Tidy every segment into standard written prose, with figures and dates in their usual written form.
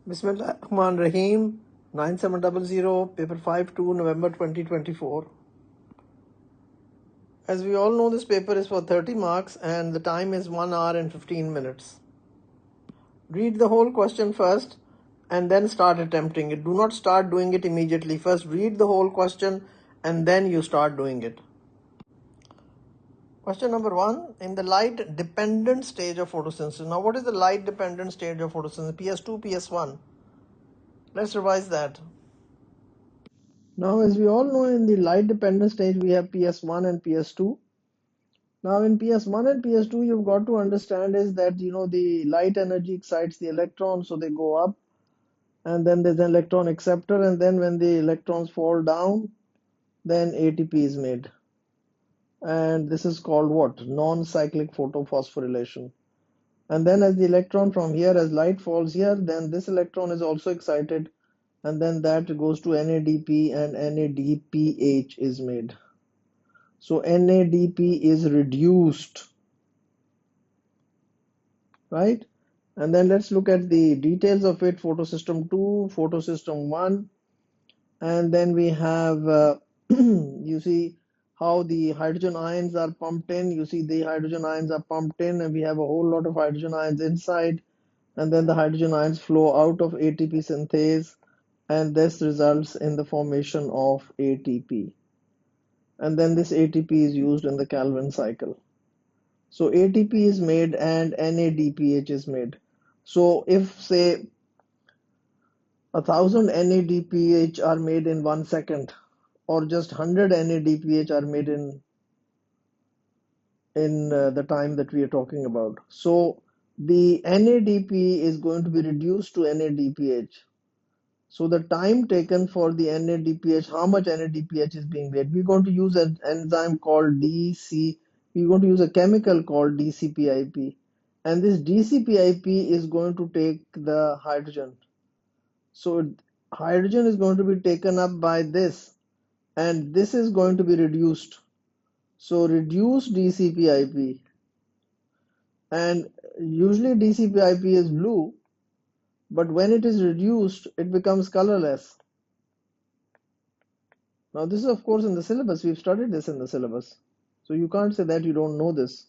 Bismillahirrahmanirrahim. 9700, paper 5-2, November 2024. As we all know, this paper is for 30 marks and the time is 1 hour and 15 minutes. Read the whole question first and then start attempting it. Do not start doing it immediately. First read the whole question and then you start doing it. Question number 1, in the light dependent stage of photosynthesis. Now what is the light dependent stage of photosynthesis? PS2, PS1. Let's revise that. Now, as we all know, in the light dependent stage, we have PS1 and PS2. Now, in PS1 and PS2, you've got to understand is that, the light energy excites the electrons, so they go up, and then there's an electron acceptor, and then when the electrons fall down, then ATP is made. And this is called what? Non-cyclic photophosphorylation. And then as the electron from here, as light falls here, then this electron is also excited, and then that goes to NADP, and NADPH is made. So NADP is reduced, right? And then let's look at the details of it. Photosystem 2, photosystem 1, and then we have you see how the hydrogen ions are pumped in. You see the hydrogen ions are pumped in, and we have a whole lot of hydrogen ions inside, and then the hydrogen ions flow out of ATP synthase, and this results in the formation of ATP. And then this ATP is used in the Calvin cycle. So ATP is made and NADPH is made. So if say 1,000 NADPH are made in 1 second, or just 100 NADPH are made in the time that we are talking about. So the NADP is going to be reduced to NADPH. So the time taken for the NADPH, how much NADPH is being made? We're going to use an enzyme called we're going to use a chemical called DCPIP. And this DCPIP is going to take the hydrogen. So hydrogen is going to be taken up by this, and this is going to be reduced. So reduce DCPIP. And usually DCPIP is blue, but when it is reduced, it becomes colorless. Now this is of course in the syllabus, we've studied this in the syllabus. So you can't say that you don't know this.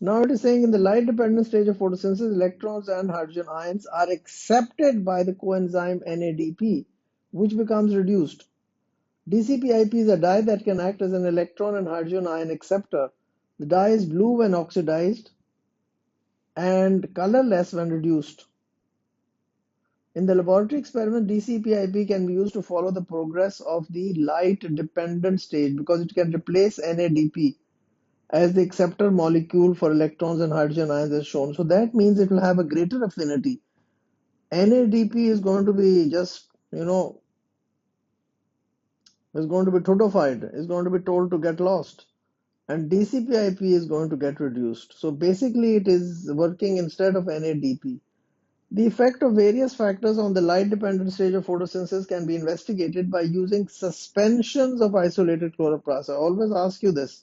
Now it is saying in the light dependent stage of photosynthesis, electrons and hydrogen ions are accepted by the coenzyme NADP, which becomes reduced. DCPIP is a dye that can act as an electron and hydrogen ion acceptor. The dye is blue when oxidized and colorless when reduced. In the laboratory experiment, DCPIP can be used to follow the progress of the light-dependent stage because it can replace NADP as the acceptor molecule for electrons and hydrogen ions as shown. So that means it will have a greater affinity. NADP is going to be just, is going to be totophied, is going to be told to get lost. And DCPIP is going to get reduced. So basically it is working instead of NADP. The effect of various factors on the light-dependent stage of photosynthesis can be investigated by using suspensions of isolated chloroplasts. I always ask you this.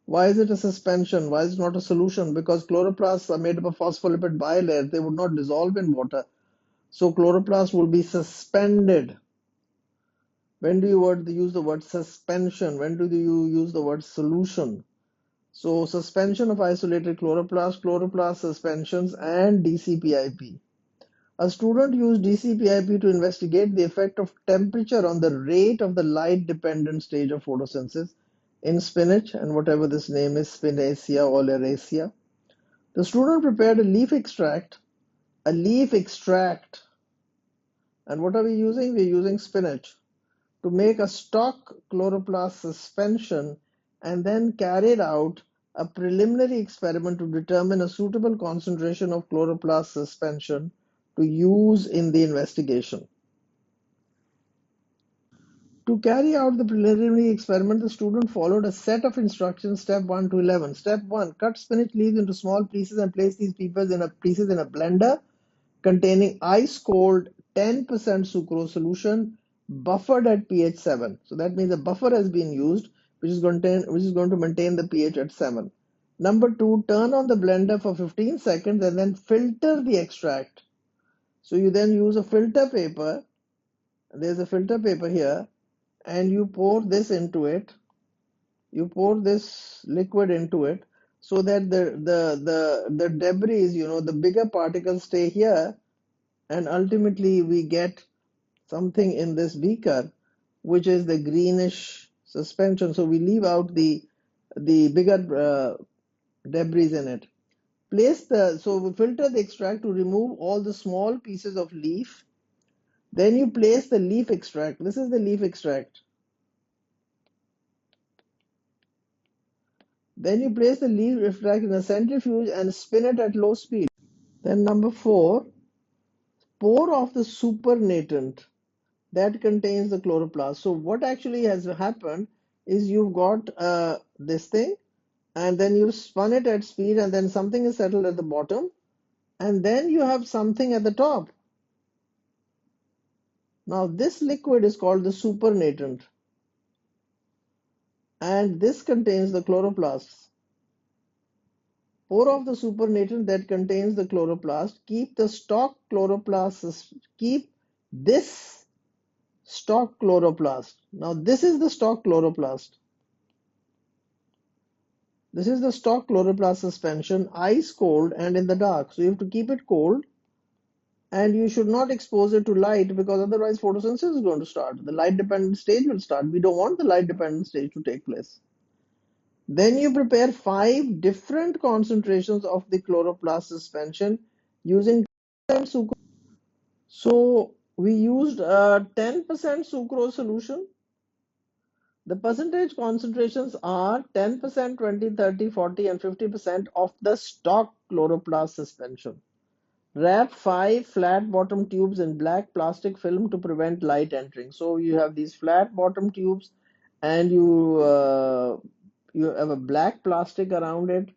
Why is it a suspension? Why is it not a solution? Because chloroplasts are made up of phospholipid bilayers. They would not dissolve in water. So chloroplasts will be suspended. When do you use the word suspension? When do you use the word solution? So suspension of isolated chloroplasts, chloroplast suspensions, and DCPIP. A student used DCPIP to investigate the effect of temperature on the rate of the light-dependent stage of photosynthesis in spinach and whatever this name is, Spinacia or Oleracea. The student prepared a leaf extract, and what are we using? We're using spinach, to make a stock chloroplast suspension, and then carried out a preliminary experiment to determine a suitable concentration of chloroplast suspension to use in the investigation. To carry out the preliminary experiment, the student followed a set of instructions, step 1 to 11. Step 1, cut spinach leaves into small pieces and place these pieces in a blender containing ice cold 10% sucrose solution buffered at pH 7. So that means a buffer has been used which is going to maintain the pH at 7. Number 2, turn on the blender for 15 seconds and then filter the extract. So you then use a filter paper. There's a filter paper here, and you pour this into it. You pour this liquid into it so that the debris, the bigger particles stay here, and ultimately we get something in this beaker, which is the greenish suspension. So we leave out the bigger debris in it. So we filter the extract to remove all the small pieces of leaf. Then you place the leaf extract. This is the leaf extract. Then you place the leaf extract in a centrifuge and spin it at low speed. Then number 4, pour off the supernatant that contains the chloroplast. So what actually has happened is you've got this thing, and then you spun it at speed, and then something is settled at the bottom, and then you have something at the top. Now this liquid is called the supernatant, and this contains the chloroplasts. Pour off the supernatant that contains the chloroplast. Keep the stock chloroplast. Keep this stock chloroplast. Now this is the stock chloroplast. This is the stock chloroplast suspension, ice cold and in the dark. So you have to keep it cold, and you should not expose it to light, because otherwise photosynthesis is going to start. The light dependent stage will start. We don't want the light dependent stage to take place. Then you prepare 5 different concentrations of the chloroplast suspension using sucrose. So we used a 10% sucrose solution. The percentage concentrations are 10%, 20, 30, 40, and 50% of the stock chloroplast suspension. Wrap 5 flat bottom tubes in black plastic film to prevent light entering. So you have these flat bottom tubes, and you have a black plastic around it,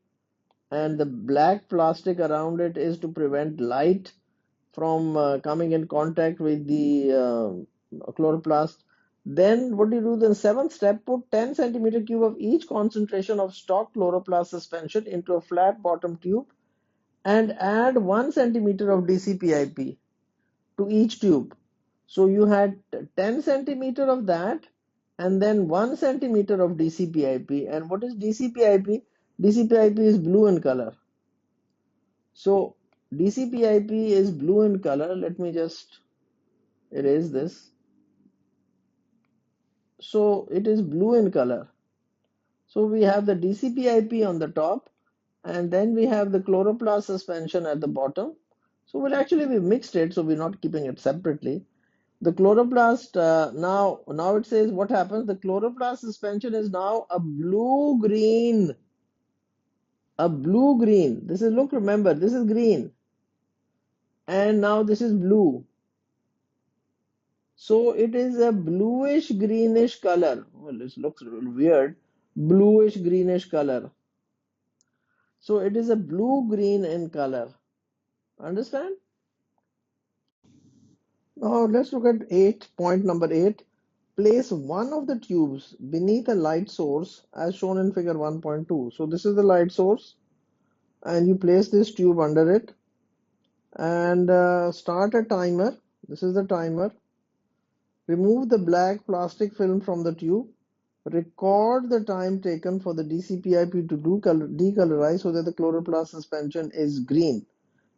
and the black plastic around it is to prevent light from coming in contact with the chloroplast. Then what do you do? Then seventh step, put 10 centimeter cube of each concentration of stock chloroplast suspension into a flat bottom tube and add 1 centimeter of DCPIP to each tube. So you had 10 centimeter of that, and then 1 centimeter of DCPIP. And what is DCPIP? DCPIP is blue in color. So DCPIP is blue in color. Let me just erase this. So it is blue in color. So we have the DCPIP on the top, and then we have the chloroplast suspension at the bottom. So we mixed it, so we're not keeping it separately. The chloroplast, now it says what happens. The chloroplast suspension is now a blue green. A blue green. This is, look, remember, this is green. And now this is blue. So it is a bluish greenish color. Well, this looks a little weird. Bluish greenish color. So it is a blue green in color. Understand? Now let's look at point number 8. Place one of the tubes beneath a light source as shown in figure 1.2. So this is the light source, and you place this tube under it and start a timer. This is the timer. Remove the black plastic film from the tube. Record the time taken for the DCPIP to decolorize so that the chloroplast suspension is green.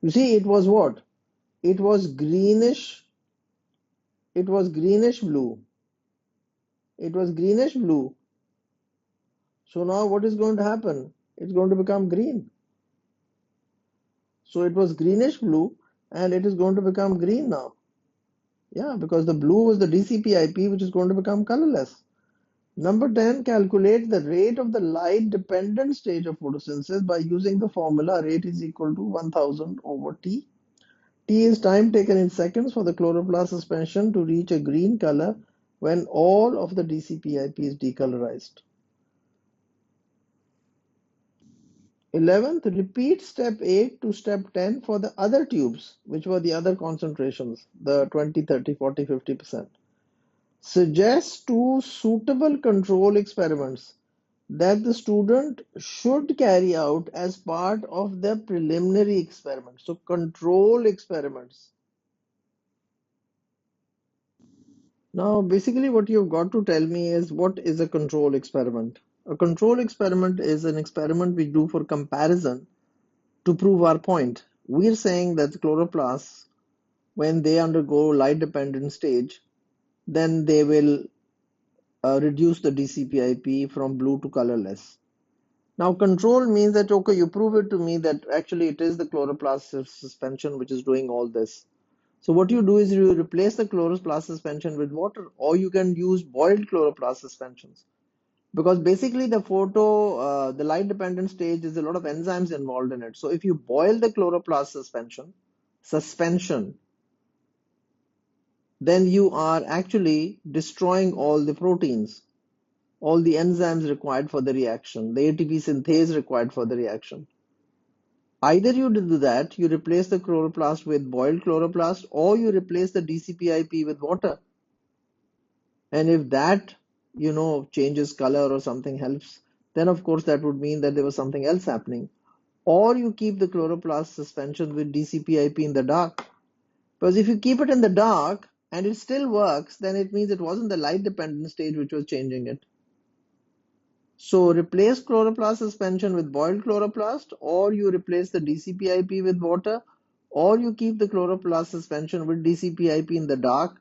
You see, it was what? It was greenish. It was greenish blue. It was greenish blue. So now what is going to happen? It's going to become green. So it was greenish blue, and it is going to become green now. Yeah, because the blue was the DCPIP, which is going to become colorless. Number 10, calculate the rate of the light dependent stage of photosynthesis by using the formula rate is equal to 1000 over T. T is time taken in seconds for the chloroplast suspension to reach a green color when all of the DCPIP is decolorized. 11th, repeat step 8 to step 10 for the other tubes, which were the other concentrations, the 20, 30, 40, 50%. Suggest 2 suitable control experiments that the student should carry out as part of the preliminary experiment. So control experiments. Now, basically, what you've got to tell me is what is a control experiment? A control experiment is an experiment we do for comparison to prove our point. We're saying that the chloroplasts, when they undergo light dependent stage, then they will reduce the DCPIP from blue to colorless. Now, control means that, okay, you prove it to me that actually it is the chloroplast suspension which is doing all this. So what you do is you replace the chloroplast suspension with water, or you can use boiled chloroplast suspensions. Because basically the light dependent stage is a lot of enzymes involved in it. So if you boil the chloroplast suspension, then you are actually destroying all the proteins, all the enzymes required for the reaction, the ATP synthase required for the reaction. Either you do that, you replace the chloroplast with boiled chloroplast, or you replace the DCPIP with water. And if that, changes color or something helps, then of course that would mean that there was something else happening. Or you keep the chloroplast suspension with DCPIP in the dark. Because if you keep it in the dark and it still works, then it means it wasn't the light dependent stage which was changing it. So replace chloroplast suspension with boiled chloroplast, or you replace the DCPIP with water, or you keep the chloroplast suspension with DCPIP in the dark,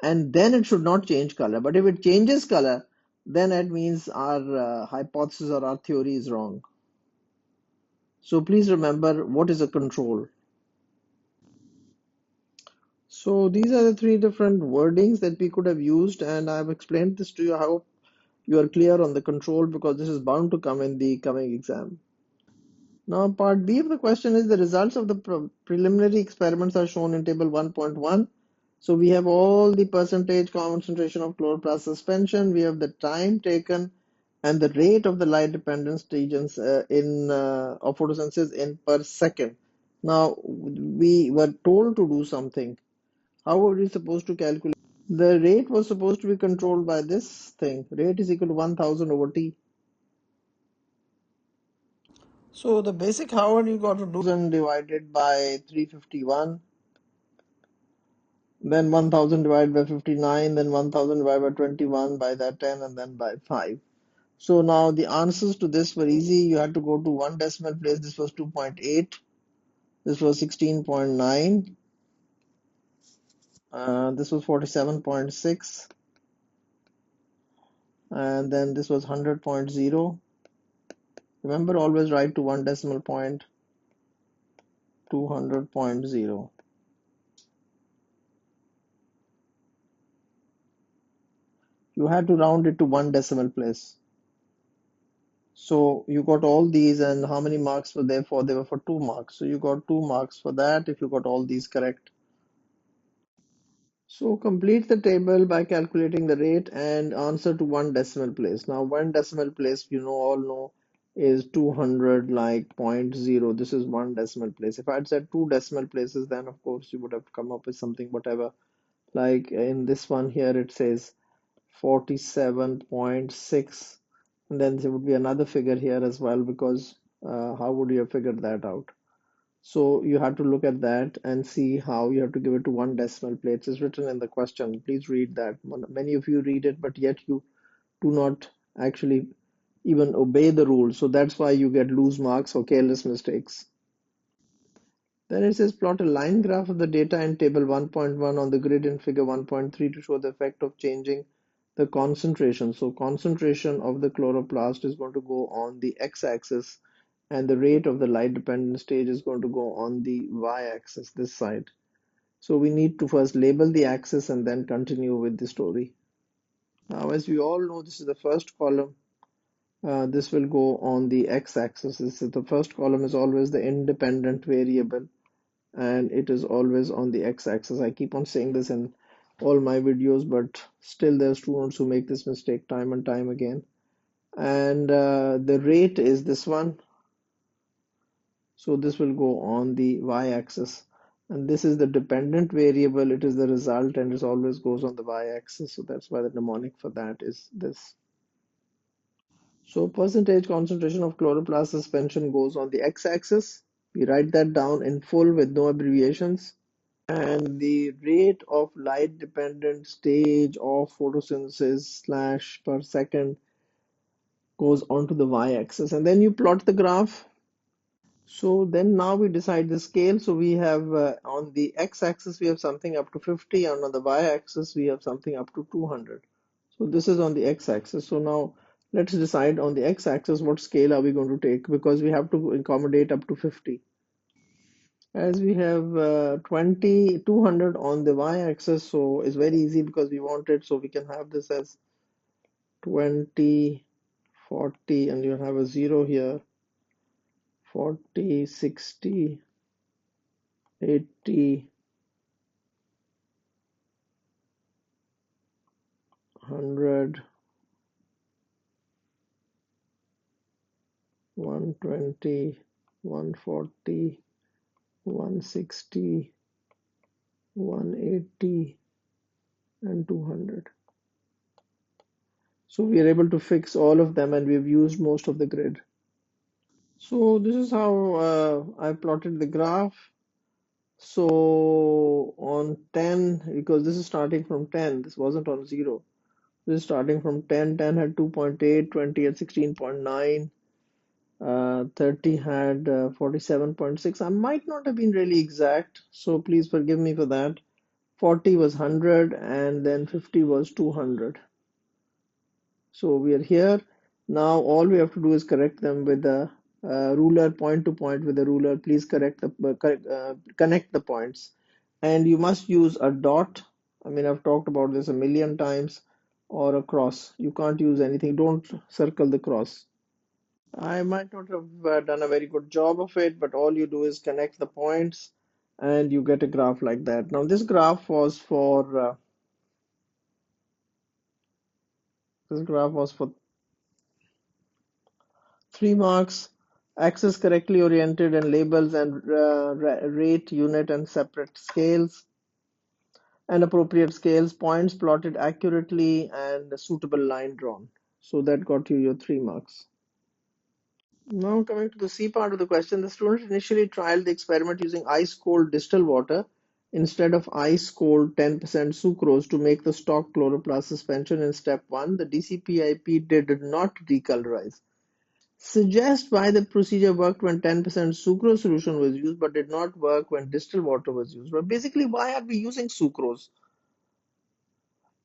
and then it should not change color. But if it changes color, then that means our hypothesis or our theory is wrong. So please remember what is a control. So these are the three different wordings that we could have used, and I've explained this to you. I hope you are clear on the control because this is bound to come in the coming exam. Now, part B of the question is the results of the preliminary experiments are shown in table 1.1. So we have all the percentage concentration of chloroplast suspension, we have the time taken, and the rate of the light dependent stages of photosynthesis in per second. Now, we were told to do something. How were we supposed to calculate? The rate was supposed to be controlled by this thing. Rate is equal to 1000 over T. So the basic how you got to do 1000 divided by 351, then 1000 divided by 59, then 1000 divided by 21, by that 10, and then by 5. So now the answers to this were easy. You had to go to one decimal place. This was 2.8. This was 16.9. This was 47.6. And then this was 100.0. Remember, always write to one decimal point, 200.0. You had to round it to one decimal place. So you got all these, and how many marks were there for? They were for 2 marks. So you got 2 marks for that if you got all these correct. So complete the table by calculating the rate and answer to one decimal place. Now one decimal place, all know, is 200 like 0.0. This is one decimal place. If I had said two decimal places, then of course you would have come up with something whatever. Like in this one here, it says 47.6, and then there would be another figure here as well, because how would you have figured that out? So you have to look at that and see how you have to give it to one decimal place. It's written in the question. Please read that. Many of you read it, but yet you do not actually even obey the rules. So that's why you get loose marks for careless mistakes. Then it says plot a line graph of the data in table 1.1 on the grid in figure 1.3 to show the effect of changing the concentration. So concentration of the chloroplast is going to go on the x-axis, and the rate of the light dependent stage is going to go on the y-axis, this side. So we need to first label the axis and then continue with the story. Now, as we all know, this is the first column. This will go on the x-axis. The first column is always the independent variable, and it is always on the x-axis. I keep on saying this in all my videos, but still there are students who make this mistake time and time again. And the rate is this one, so this will go on the y-axis, and this is the dependent variable. It is the result, and it always goes on the y-axis, so that's why the mnemonic for that is this. So percentage concentration of chloroplast suspension goes on the x-axis. We write that down in full with no abbreviations. and the rate of light dependent stage of photosynthesis slash per second goes onto the y-axis, and then you plot the graph. So then now we decide the scale. So we have on the x-axis we have something up to 50, and on the y-axis we have something up to 200. So this is on the x-axis. So now let's decide on the x-axis what scale are we going to take, because we have to accommodate up to 50. As we have 200 on the y-axis, so it's very easy because we want it, so we can have this as 20, 40, and you have a 0 here, 40, 60, 80, 100, 120, 140, 160, 180, and 200. So we are able to fix all of them, and we've used most of the grid. So this is how I plotted the graph. So on 10, because this is starting from 10, this wasn't on 0. This is starting from 10. 10 had 2.8, 20 had 16.9, 30 had 47.6. I might not have been really exact, so please forgive me for that. 40 was 100, and then 50 was 200. So we are here. Now all we have to do is correct them with the ruler, point to point with the ruler. Please connect the points. And you must use a dot. I mean, I've talked about this a million times, or a cross. You can't use anything. Don't circle the cross. I might not have done a very good job of it, but all you do is connect the points and you get a graph like that. Now this graph was for 3 marks. Axis correctly oriented and labels and rate, unit and separate scales and appropriate scales, points plotted accurately and a suitable line drawn. So that got you your 3 marks. Now coming to the C part of the question, the student initially trialed the experiment using ice cold distilled water instead of ice cold 10% sucrose to make the stock chloroplast suspension in step 1. The DCPIP did not decolorize. Suggest why the procedure worked when 10% sucrose solution was used but did not work when distilled water was used. But basically, why are we using sucrose?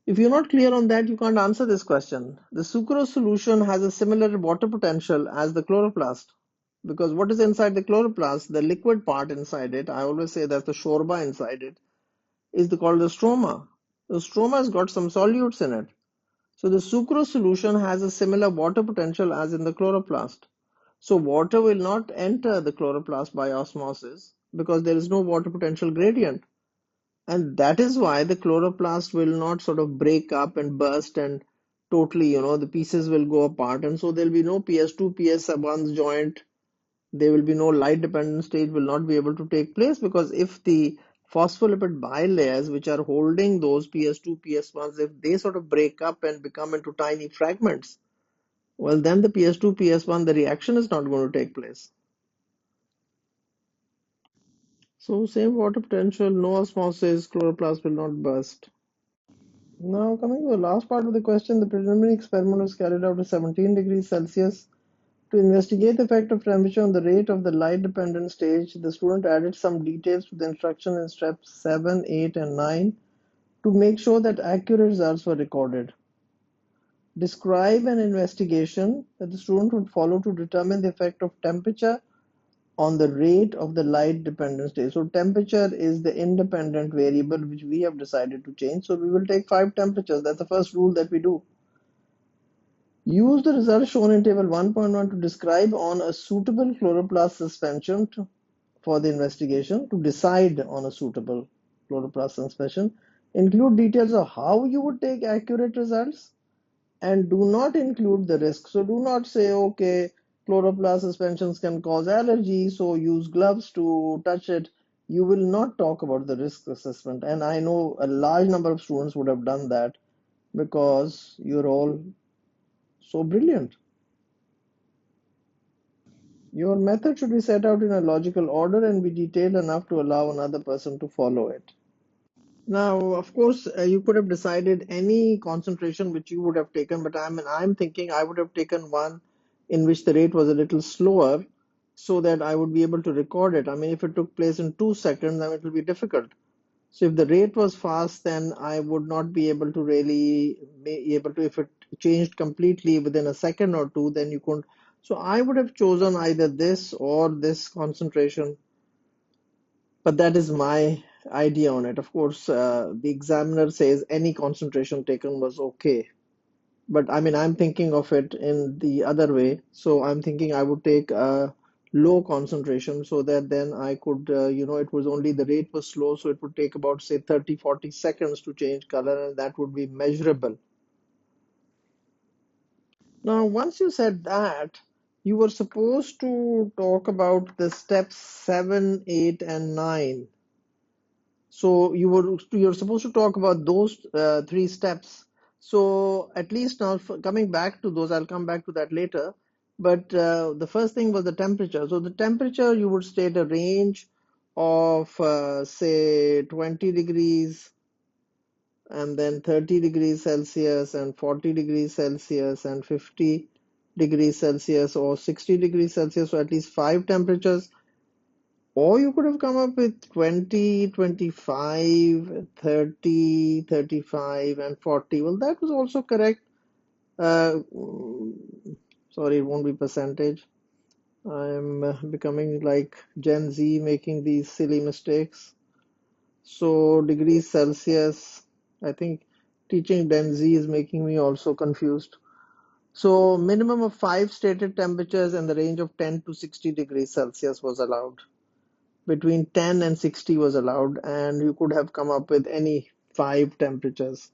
If you're not clear on that, you can't answer this question. The sucrose solution has a similar water potential as the chloroplast. Because what is inside the chloroplast, the liquid part inside it, I always say that's the shorba inside it, is called the stroma. The stroma has got some solutes in it. So the sucrose solution has a similar water potential as in the chloroplast. So water will not enter the chloroplast by osmosis because there is no water potential gradient. And that is why the chloroplast will not sort of break up and burst and totally, the pieces will go apart. And so there'll be no PS2, PS1 joint. There will be no light dependent stage will not be able to take place, because if the phospholipid bilayers which are holding those PS2, PS1s, if they sort of break up and become into tiny fragments, well, then the PS2, PS1, the reaction is not going to take place. So same water potential, no osmosis, chloroplast will not burst. Now coming to the last part of the question, the preliminary experiment was carried out at 17 degrees Celsius. To investigate the effect of temperature on the rate of the light dependent stage, the student added some details to the instruction in steps 7, 8 and 9 to make sure that accurate results were recorded. Describe an investigation that the student would follow to determine the effect of temperature on the rate of the light dependent stage. So temperature is the independent variable which we have decided to change. So we will take 5 temperatures. That's the first rule that we do. Use the results shown in table 1.1 to describe on a suitable chloroplast suspension for the investigation, to decide on a suitable chloroplast suspension. Include details of how you would take accurate results and do not include the risk. So do not say, okay, chloroplast suspensions can cause allergy, so use gloves to touch it. You will not talk about the risk assessment. And I know a large number of students would have done that because you're all so brilliant. Your method should be set out in a logical order and be detailed enough to allow another person to follow it. Now, of course, you could have decided any concentration which you would have taken, but I'm thinking I would have taken one in which the rate was a little slower so that I would be able to record it. I mean, if it took place in 2 seconds, then it will be difficult. So if the rate was fast, then I would not be able to really be able to, if it changed completely within a second or two, then you couldn't. So I would have chosen either this or this concentration, but that is my idea on it. Of course, the examiner says any concentration taken was okay. But I mean, I'm thinking of it in the other way. So I'm thinking I would take a low concentration so that then I could, it was only the rate was slow. So it would take about, say, 30, 40 seconds to change color, and that would be measurable. Now, once you said that, you were supposed to talk about the steps 7, 8, and 9. So you're supposed to talk about those three steps. So at least now, coming back to those, I'll come back to that later. But the first thing was the temperature. So the temperature, you would state a range of say 20 degrees, and then 30 degrees Celsius, and 40 degrees Celsius, and 50 degrees Celsius, or 60 degrees Celsius. So at least five temperatures. Or you could have come up with 20, 25, 30, 35, and 40. Well, that was also correct. Mm, sorry, it won't be percentage. I'm becoming like Gen Z, making these silly mistakes. So, degrees Celsius, I think teaching Gen Z is making me also confused. So, minimum of five stated temperatures and the range of 10 to 60 degrees Celsius was allowed. Between 10 and 60 was allowed, and you could have come up with any five temperatures.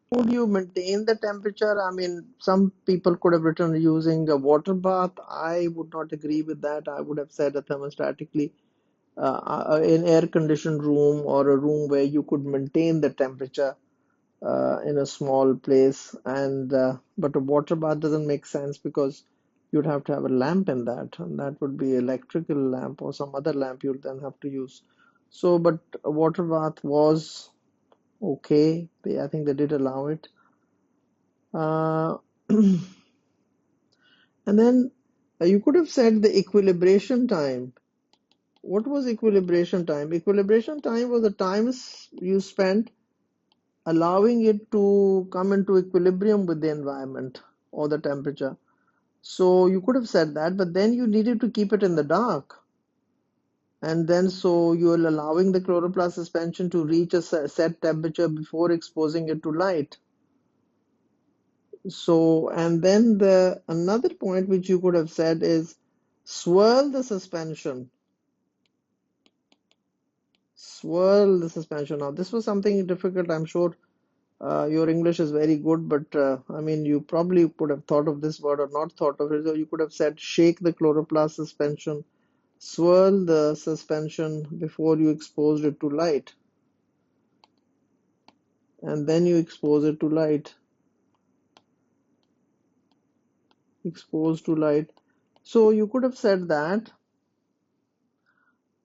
Would you maintain the temperature? I mean, some people could have written using a water bath. I would not agree with that. I would have said a thermostatically in air conditioned room, or a room where you could maintain the temperature in a small place. And but a water bath doesn't make sense because you'd have to have a lamp in that, and that would be electrical lamp or some other lamp you'd then have to use. So, but a water bath was okay. I think they did allow it. Uh, and then you could have said the equilibration time. What was equilibration time? Equilibration time was the times you spent allowing it to come into equilibrium with the environment or the temperature. So you could have said that, but then you needed to keep it in the dark. And then so you're allowing the chloroplast suspension to reach a set temperature before exposing it to light. So, and then the another point which you could have said is swirl the suspension. Swirl the suspension. Now, this was something difficult. I'm sure your English is very good, but I mean, you probably could have thought of this word or not thought of it. So you could have said shake the chloroplast suspension, swirl the suspension before you exposed it to light, and then you expose it to light. Expose to light. So you could have said that.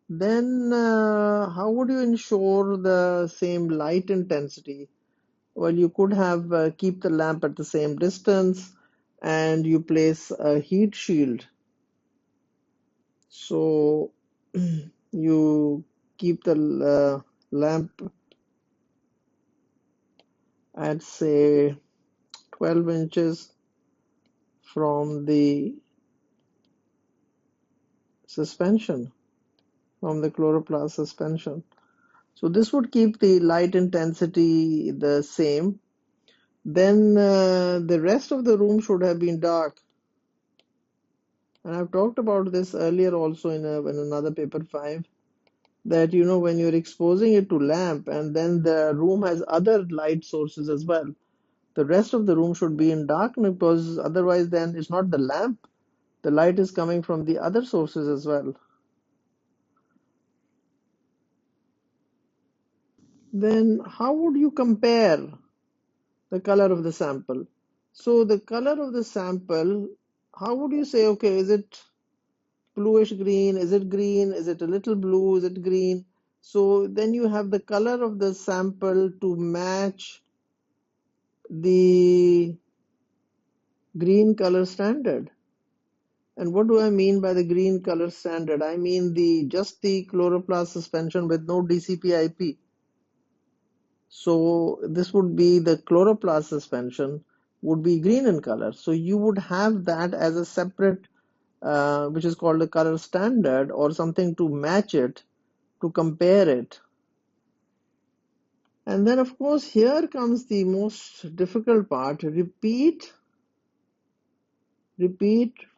Then how would you ensure the same light intensity? Well, you could have keep the lamp at the same distance, and you place a heat shield. So you keep the lamp at say 12 inches from the suspension, from the chloroplast suspension. So this would keep the light intensity the same. Then the rest of the room should have been dark. And I've talked about this earlier also in another paper 5, that when you're exposing it to lamp and then the room has other light sources as well, the rest of the room should be in dark, because otherwise then it's not the lamp, the light is coming from the other sources as well. Then how would you compare the color of the sample? So the color of the sample how would you say, okay, is it bluish green? Is it green? Is it a little blue? Is it green? So then you have the color of the sample to match the green color standard. And what do I mean by the green color standard? I mean the just the chloroplast suspension with no DCPIP. So this would be the chloroplast suspension would be green in color. So you would have that as a separate, which is called a color standard or something to match it, to compare it. And then of course here comes the most difficult part. Repeat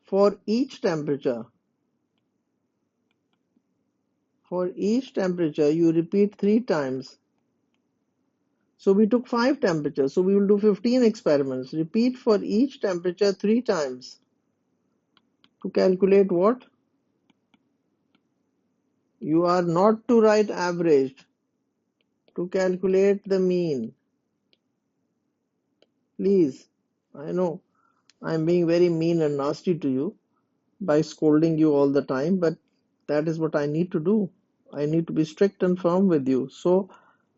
for each temperature. For each temperature you repeat 3 times. So we took 5 temperatures. So we will do 15 experiments. Repeat for each temperature 3 times to calculate what? You are not to write average, to calculate the mean. Please, I know I'm being very mean and nasty to you by scolding you all the time, but that is what I need to do. I need to be strict and firm with you. So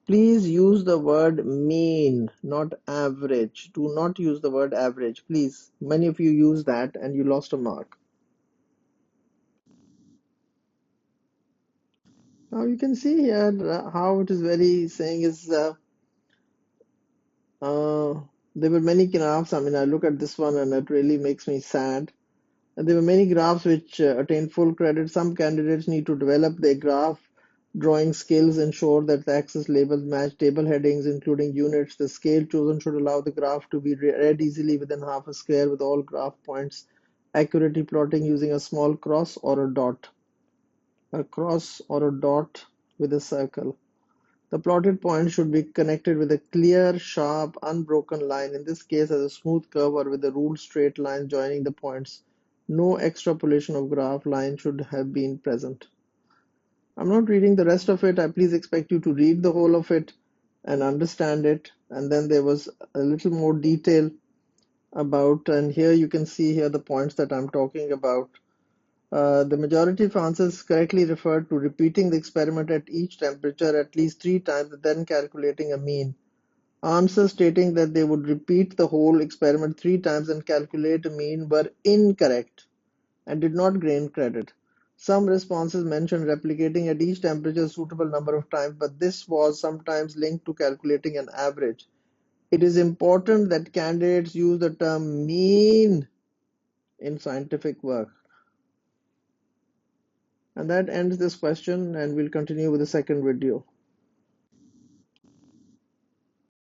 please use the word mean, not average. Do not use the word average, please. Many of you use that and you lost a mark. Now you can see here how it is very saying is uh, there were many graphs. I mean, I look at this one and it really makes me sad. And there were many graphs which attain full credit. Some candidates need to develop their graph drawing skills, ensure that the axis labels match table headings, including units. The scale chosen should allow the graph to be read easily within half a square with all graph points accurately plotting using a small cross or a dot. A cross or a dot with a circle. The plotted point should be connected with a clear, sharp, unbroken line, in this case as a smooth curve or with a ruled straight line joining the points. No extrapolation of graph line should have been present. I'm not reading the rest of it. I please expect you to read the whole of it and understand it. And then there was a little more detail about, and here you can see here the points that I'm talking about. The majority of answers correctly referred to repeating the experiment at each temperature at least 3 times, then calculating a mean. Answers stating that they would repeat the whole experiment 3 times and calculate a mean were incorrect and did not gain credit. Some responses mentioned replicating at each temperature a suitable number of times, but this was sometimes linked to calculating an average. It is important that candidates use the term mean in scientific work. And that ends this question, and we'll continue with the second video.